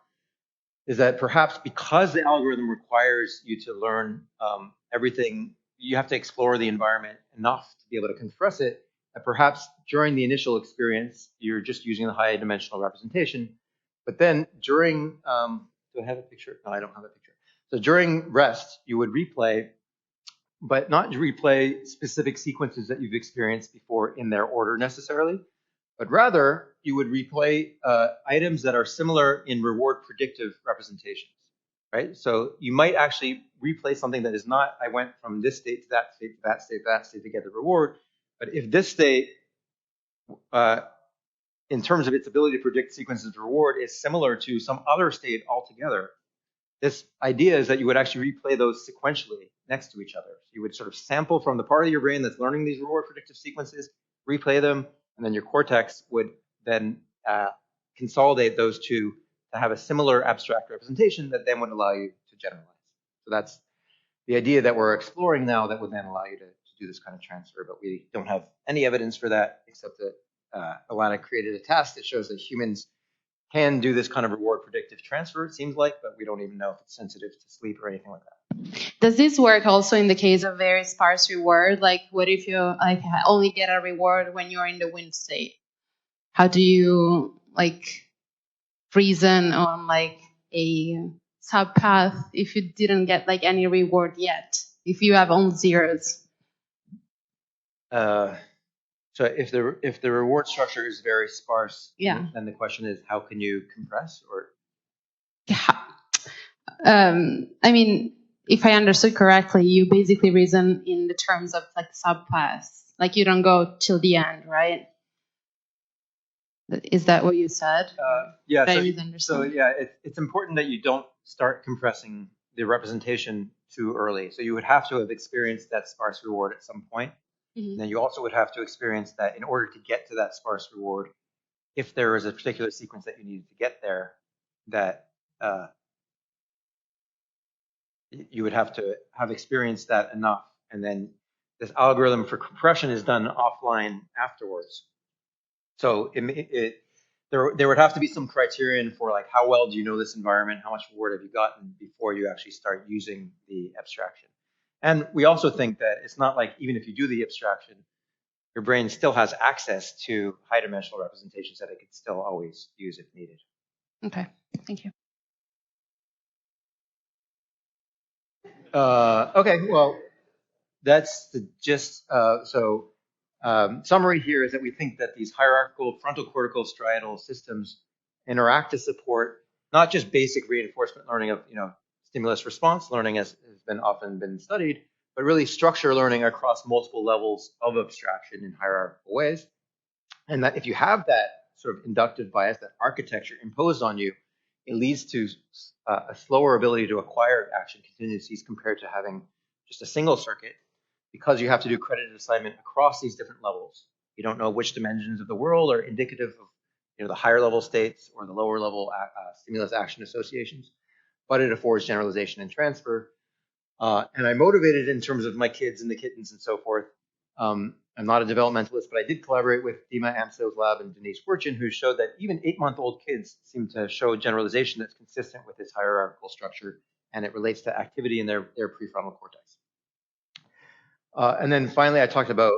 is that perhaps because the algorithm requires you to learn everything, you have to explore the environment enough to be able to compress it, that perhaps during the initial experience, you're just using the high dimensional representation. But then during, do I have a picture? No, I don't have a picture. So during rest, you would replay, but not replay specific sequences that you've experienced before in their order necessarily, but rather you would replay items that are similar in reward predictive representations, right? So you might actually replay something that is not, I went from this state to that state to that state to that state to get the reward. But if this state, in terms of its ability to predict sequences of reward, is similar to some other state altogether, this idea is that you would actually replay those sequentially next to each other. So you would sort of sample from the part of your brain that's learning these reward predictive sequences, replay them, and then your cortex would then consolidate those two to have a similar abstract representation that then would allow you to generalize. So that's the idea that we're exploring now that would then allow you to do this kind of transfer, but we don't have any evidence for that except that Alana created a task that shows that humans can do this kind of reward predictive transfer, it seems like, but we don't even know if it's sensitive to sleep or anything like that. Does this work also in the case of very sparse reward? Like, what if you only get a reward when you're in the wind state? How do you reason on a subpath if you didn't get any reward yet? If you have only zeros? So if the reward structure is very sparse, yeah, then the question is, how can you compress? Or I mean, if I understood correctly, you basically reason in the terms of subclass. You don't go till the end, right? Is that what you said? Yeah. So yeah, it's important that you don't start compressing the representation too early. So you would have to have experienced that sparse reward at some point. Mm-hmm. And then you also would have to experience that in order to get to that sparse reward, if there is a particular sequence that you needed to get there, that you would have to have experienced that enough. And then this algorithm for compression is done offline afterwards. So there would have to be some criterion for how well do you know this environment, how much reward have you gotten before you actually start using the abstraction. And we also think that it's not even if you do the abstraction, your brain still has access to high dimensional representations that it could still always use if needed. Okay, thank you. Okay, well, that's the gist. Summary here is that we think that these hierarchical frontal cortical striatal systems interact to support not just basic reinforcement learning of stimulus response learning as has often been studied, but really structure learning across multiple levels of abstraction in hierarchical ways. And that if you have that sort of inductive bias, that architecture imposed on you, it leads to a slower ability to acquire action contingencies compared to having just a single circuit, because you have to do credited assignment across these different levels. You don't know which dimensions of the world are indicative of the higher level states or the lower level stimulus action associations, but it affords generalization and transfer. And I motivated in terms of my kids and the kittens and so forth. I'm not a developmentalist, but I did collaborate with Dima Amso's lab and Denise Wirchin, who showed that even 8-month-old kids seem to show generalization that's consistent with this hierarchical structure, and it relates to activity in their prefrontal cortex. And then finally, I talked about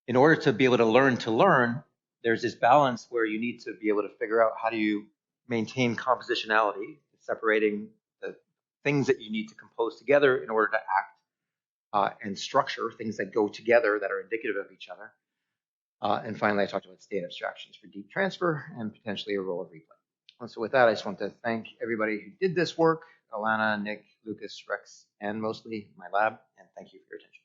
in order to be able to learn, there's this balance where you need to be able to figure out how do you maintain compositionality, separating the things that you need to compose together in order to act and structure things that go together that are indicative of each other. And finally, I talked about state abstractions for deep transfer and potentially a role of replay. And so with that, I just want to thank everybody who did this work, Alana, Nick, Lucas, Rex, and mostly my lab, and thank you for your attention.